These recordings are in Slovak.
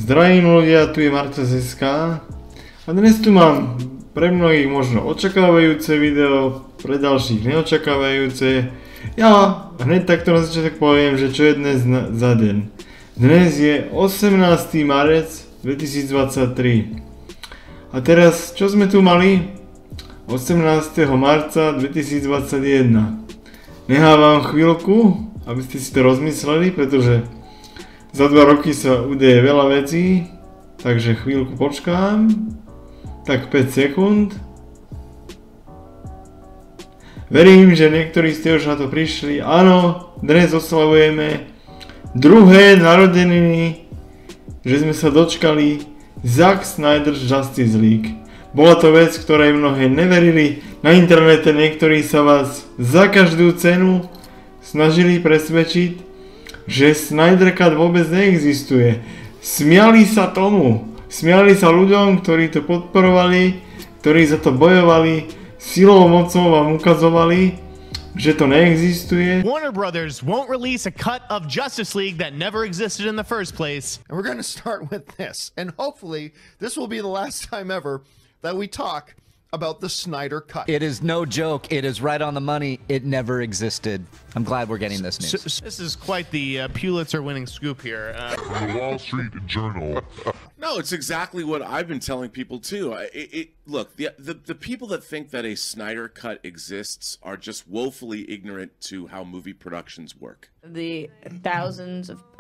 Zdravím ľudia, tu je MARTAS a dnes tu mám pre mnohých možno očakávajúce video, pre ďalších neočakávajúce. Ja hneď takto na začiatok poviem, že čo je dnes za deň. Dnes je 18. marec 2023. A teraz, čo sme tu mali? 18. marca 2021. Nechávam chvíľku, aby ste si to rozmysleli, pretože za 2 roky sa udeje veľa vecí, takže chvíľku počkám, tak 5 sekúnd. Verím, že niektorí ste už na to prišli. Áno, dnes oslavujeme druhé narodeniny, že sme sa dočkali Zack Snyder's Justice League. Bola to vec, ktorej mnohé neverili. Na internete niektorí sa vás za každú cenu snažili presvedčiť, že Snyder Cut vôbec neexistuje. Smiali sa tomu. Smiali sa ľuďom, ktorí to podporovali, ktorí za to bojovali, silou mocou vám ukazovali, že to neexistuje. Warner Brothers won't release a cut of Justice League that never existed in the first place. And we're going to start with this. And hopefully this will be the last time ever that we talk about the Snyder Cut. It is no joke. It is right on the money. It never existed. I'm glad we're getting this news. This is quite the Pulitzer-winning scoop here. From the Wall Street Journal. No, it's exactly what I've been telling people too. Look, the people that think that a Snyder Cut exists are just woefully ignorant to how movie productions work. The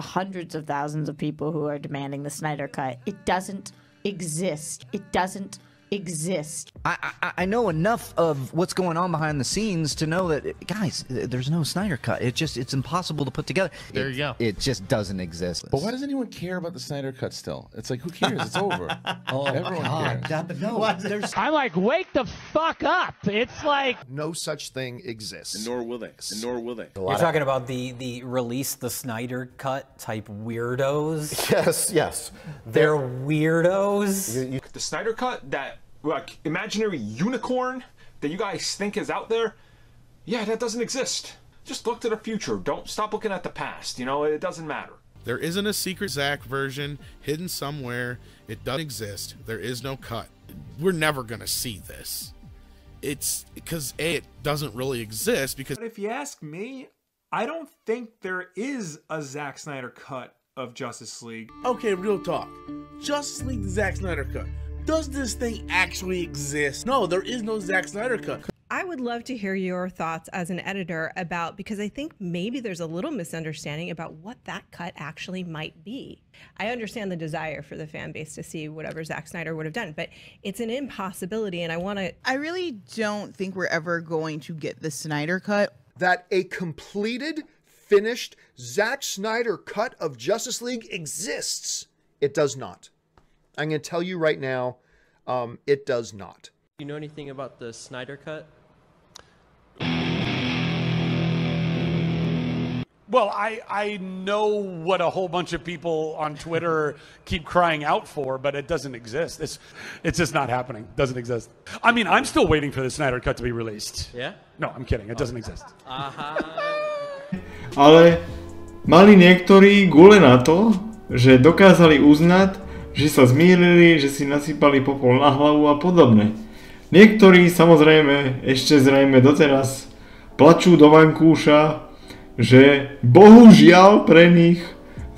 hundreds of thousands of people who are demanding the Snyder Cut, it doesn't exist. It doesn't exist. I know enough of what's going on behind the scenes to know that, guys, there's no Snyder Cut. It's impossible to put together. There you go. It just doesn't exist. But why does anyone care about the Snyder Cut still? It's like, who cares? It's over. Everyone cares. No, I'm like, wake the fuck up. It's like No such thing exists. And nor will they. And nor will they. You're talking about the release the Snyder Cut type weirdos? Yes. They're weirdos? The Snyder Cut, that like imaginary unicorn that you guys think is out there, yeah, that doesn't exist. Just look to the future. Don't stop looking at the past. You know, it doesn't matter. There isn't a secret Zack version hidden somewhere. It doesn't exist. There is no cut. We're never gonna see this. It's because it doesn't really exist. Because if you ask me, I don't think there is a Zack Snyder cut of Justice League. Okay, real talk. Justice League, the Zack Snyder cut. Does this thing actually exist? No, there is no Zack Snyder cut. I would love to hear your thoughts as an editor about, because I think maybe there's a little misunderstanding about what that cut actually might be. I understand the desire for the fan base to see whatever Zack Snyder would have done, but it's an impossibility, and I really don't think we're ever going to get the Snyder cut. That a completed, finished Zack Snyder cut of Justice League exists. It does not. I'm going to tell you right now, it does not. Do you know anything about the Snyder Cut? Well, I know what a whole bunch of people on Twitter keep crying out for, but it doesn't exist. It's just not happening. It doesn't exist. I mean, I'm still waiting for the Snyder Cut to be released. Yeah? No, I'm kidding. It doesn't exist. Ale mali niektorí gule na to, že dokázali uznať, že sa zmýlili, že si nasypali popol na hlavu a podobne. Niektorí samozrejme ešte zrejme doteraz plačú do vankúša, že bohužiaľ pre nich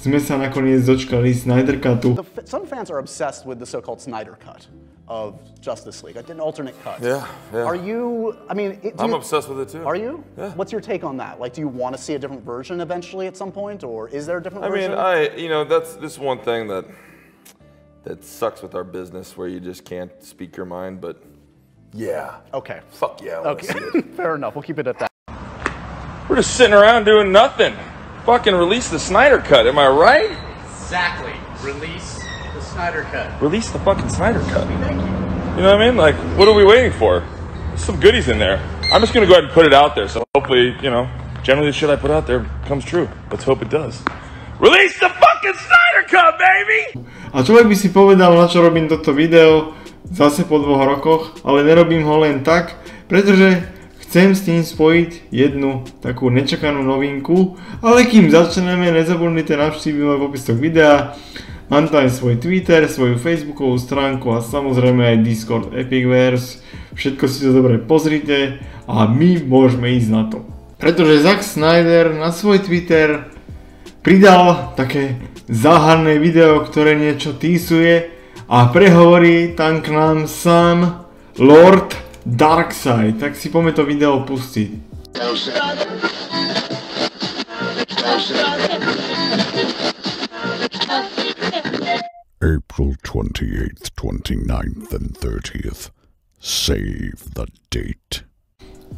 sme sa nakoniec dočkali Snyder Cutu. Some fans are obsessed with the so-called Snyder Cut of Justice League, an alternate cut. Yeah. Are you, I mean... I'm obsessed with it too. Are you? Yeah. What's your take on that? Like, do you want to see a different version eventually at some point, or is there a different version? I mean, this one thing that sucks with our business where you just can't speak your mind, but yeah. Okay. Fuck yeah. I Okay. Fair enough. We'll keep it at that. We're just sitting around doing nothing. Fucking release the Snyder Cut, am I right? Exactly. Release the Snyder Cut. Release the fucking Snyder Cut. Thank you. You know what I mean? Like, what are we waiting for? There's some goodies in there. I'm just gonna go ahead and put it out there, so hopefully, you know, generally the shit I put out there comes true. Let's hope it does. Release the fucking Snyder Cut, baby! A človek by si povedal, na čo robím toto video zase po 2 rokoch, ale nerobím ho len tak, pretože chcem s tým spojiť jednu takú nečakanú novinku, ale kým začneme, nezabudnite navštíviť môj popisok videa, Mám tam aj svoj Twitter, svoju Facebookovú stránku a samozrejme aj Discord Epicverse. Všetko si to dobre pozrite a my môžeme ísť na to. Pretože Zack Snyder na svoj Twitter pridal také záhadné video, ktoré niečo tísuje a prehovorí tam k nám sám Lord Darkseid. Tak si poďme to video pustiť. April 28th, 29th and 30th. Save the date.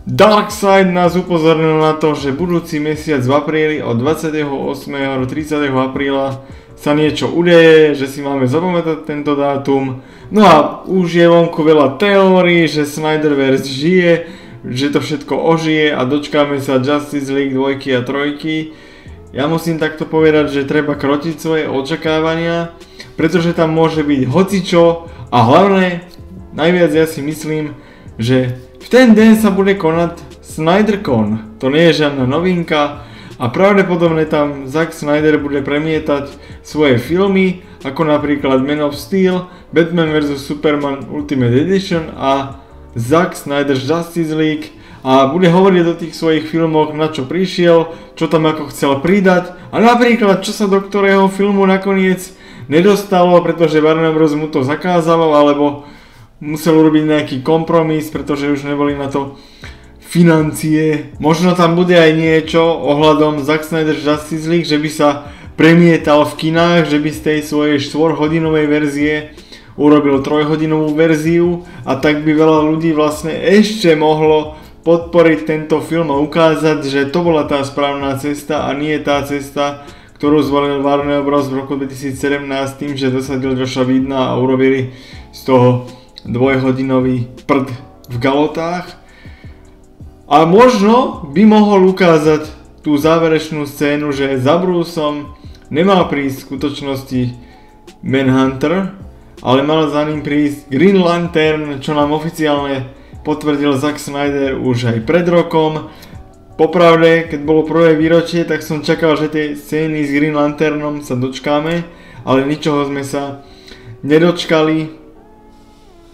Darkseid nás upozornil na to, že budúci mesiac v apríli od 28. do 30. apríla sa niečo udeje, že si máme zapamätať tento dátum. No a už je vonku veľa teórií, že Snyderverse žije, že to všetko ožije a dočkáme sa Justice League 2 a 3. Ja musím takto povedať, že treba krotiť svoje očakávania, pretože tam môže byť hocičo a hlavne, najviac ja si myslím, že v ten deň sa bude konať SnyderCon. To nie je žiadna novinka a pravdepodobne tam Zack Snyder bude premietať svoje filmy, ako napríklad Man of Steel, Batman vs Superman Ultimate Edition a Zack Snyder's Justice League a bude hovoriť o tých svojich filmoch, na čo prišiel, čo tam ako chcel pridať a napríklad čo sa do ktorého filmu nakoniec nedostalo, pretože Warner Bros. Mu to zakázalo, alebo musel urobiť nejaký kompromis, pretože už neboli na to financie. Možno tam bude aj niečo ohľadom Zack Snyder's Justice League, že by sa premietal v kinách, že by z tej svojej 4-hodinovej verzie urobil 3-hodinovú verziu a tak by veľa ľudí vlastne ešte mohlo podporiť tento film a ukázať, že to bola tá správna cesta a nie tá cesta, ktorú zvolil Warner Bros. V roku 2017 tým, že dosadil Josha Whedona a urobili z toho 2-hodinový prd v galotách. A možno by mohol ukázať tú záverečnú scénu, že za Bruceom nemal prísť v skutočnosti Manhunter, ale mal za ním prísť Green Lantern, čo nám oficiálne potvrdil Zack Snyder už aj pred rokom. Popravde, keď bolo prvé výročie, tak som čakal, že tej scény s Green Lanternom sa dočkáme, ale ničoho sme sa nedočkali.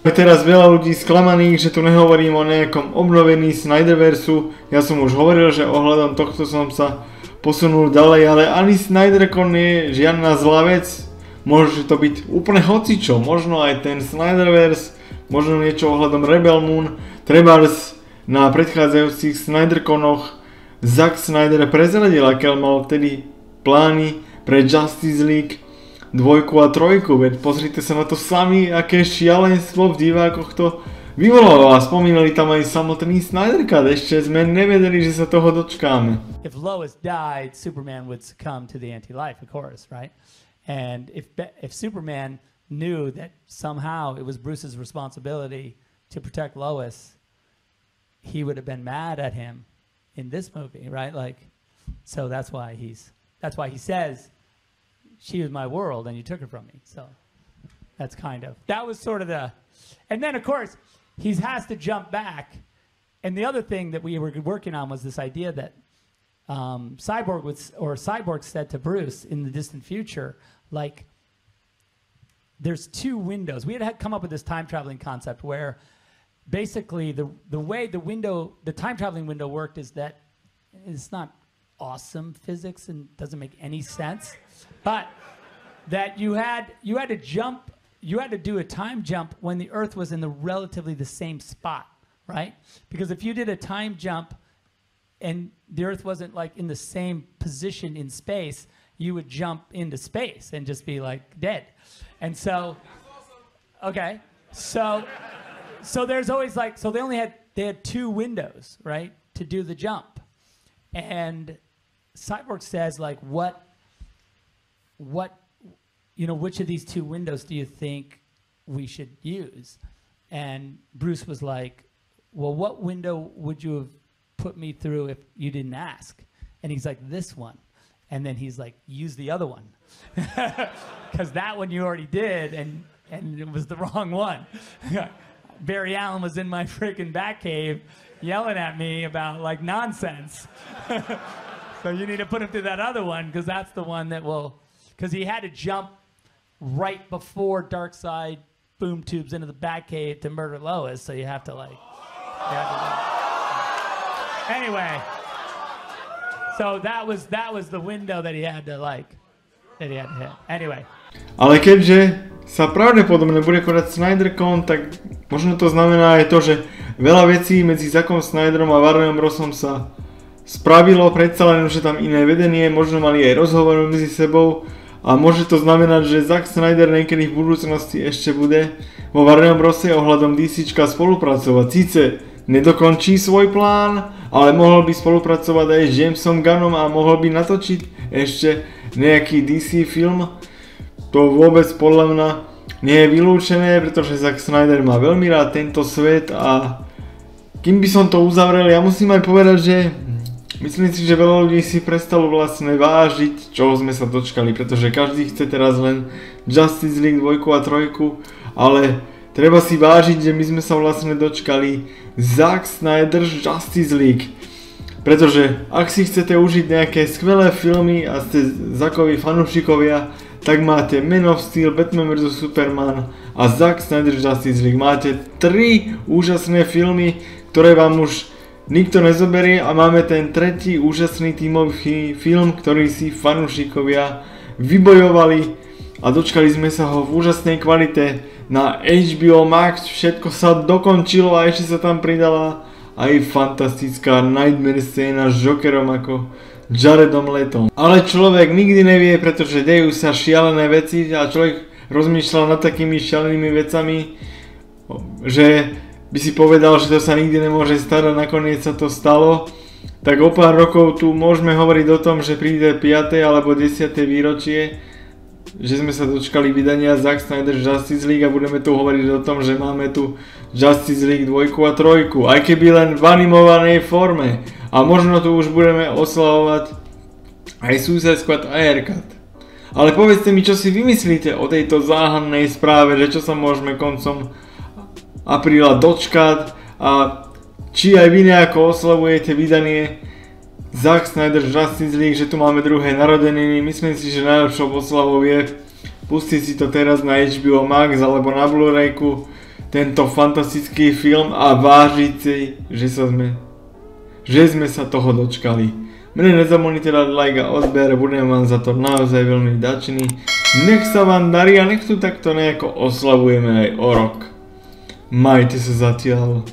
Teraz veľa ľudí sklamaných, že tu nehovorím o nejakom obnovení Snyderversu. Ja som už hovoril, že ohľadom tohto som sa posunul ďalej, ale ani SnyderCon nie je žiadna zlá vec. Môže to byť úplne hocičo, možno aj ten Snyderverse, možno niečo ohľadom Rebel Moon. Trebárs na predchádzajúcich SnyderConoch Zack Snyder prezradil, aké mal vtedy plány pre Justice League 2 a 3, veď pozrite sa na to sami, aké šialenstvo v divákoch to vyvolalo a spomínali tam aj samotný Snyder Cut, ešte sme nevedeli, že sa toho dočkáme. If Lois died, Superman would succumb to the anti-life, of course, right? And if Superman knew that somehow it was Bruce's responsibility to protect Lois, he would have been mad at him in this movie, right? Like, so that's why he says, she was my world and you took her from me. So that's that was sort of and then of course he has to jump back. And the other thing that we were working on was this idea that Cyborg said to Bruce in the distant future, like, there's two windows. We had come up with this time traveling concept where basically the way the time traveling window worked is that it's not awesome physics and doesn't make any sense, but that you had to do a time jump when the Earth was in relatively the same spot, right? Because if you did a time jump and the Earth wasn't like in the same position in space, you would jump into space and just be like dead. And so, okay, so there's always like, so they had two windows, right, to do the jump. And Cyborg says, like, which of these two windows do you think we should use? And Bruce was like, well, what window would you have put me through if you didn't ask? And he's like, this one. And then he's like, use the other one. Because that one you already did, and it was the wrong one. Barry Allen was in my freaking Batcave yelling at me about, like, nonsense. So you need to put him through that other one, because that's the one that will, because he had to jump right before Darkseid boom tubes into the Batcave to murder Lois, so you have to like. Anyway, so that was the window that he had to hit. Anyway. Ale keďže sa pravdepodobne bude konať SnyderCon, tak možno to znamená aj to, že veľa vecí medzi Zackom Snyderom a Warnerom Brosom sa spravilo, predsa len, že tam iné vedenie, možno mali aj rozhovor medzi sebou a môže to znamenať, že Zack Snyder niekedy v budúcnosti ešte bude vo Warnerom Brose ohľadom DCčka spolupracovať. Síce nedokončí svoj plán, ale mohol by spolupracovať aj s Jamesom Gunnom a mohol by natočiť ešte nejaký DC film. To vôbec podľa mňa nie je vylúčené, pretože Zack Snyder má veľmi rád tento svet a kým by som to uzavrel, ja musím aj povedať, že myslím si, že veľa ľudí si prestalo vlastne vážiť, čoho sme sa dočkali, pretože každý chce teraz len Justice League 2 a 3, ale treba si vážiť, že my sme sa vlastne dočkali Zack Snyder's Justice League. Pretože ak si chcete užiť nejaké skvelé filmy a ste Zackovi fanúšikovia, tak máte Man of Steel, Batman vs Superman a Zack Snyder's Justice League. Máte 3 úžasné filmy, ktoré vám už nikto nezoberie a máme ten tretí úžasný tímový film, ktorý si fanúšikovia vybojovali a dočkali sme sa ho v úžasnej kvalite na HBO Max. Všetko sa dokončilo a ešte sa tam pridala aj fantastická Nightmare scéna s Jokerom ako Jaredom Letom. Ale človek nikdy nevie, pretože dejú sa šialené veci a človek rozmýšľal nad takými šialenými vecami, že by si povedal, že to sa nikdy nemôže stať a nakoniec sa to stalo. Tak o pár rokov tu môžeme hovoriť o tom, že príde 5. alebo 10. výročie, že sme sa dočkali vydania Zack Snyder's Justice League a budeme tu hovoriť o tom, že máme tu Justice League 2 a 3, aj keby len v animovanej forme. A možno tu už budeme oslavovať aj Suicide Squad a Aircut. Ale povedzte mi, čo si vymyslíte o tejto záhannej správe, že čo sa môžeme koncom apríla dočkať a či aj vy nejako oslavujete vydanie Zack Snyder's Justice League, že tu máme druhé narodeniny. Myslím si, že najlepšou oslavou je pustiť si to teraz na HBO Max alebo na Blu-rayku, tento fantastický film a vážiť si, že sme sa toho dočkali. Mne nezabudnite dať like a odber, budem vám za to naozaj veľmi vďačný. Nech sa vám darí a nech tu takto nejako oslavujeme aj o rok. Majte sa zatiaľ.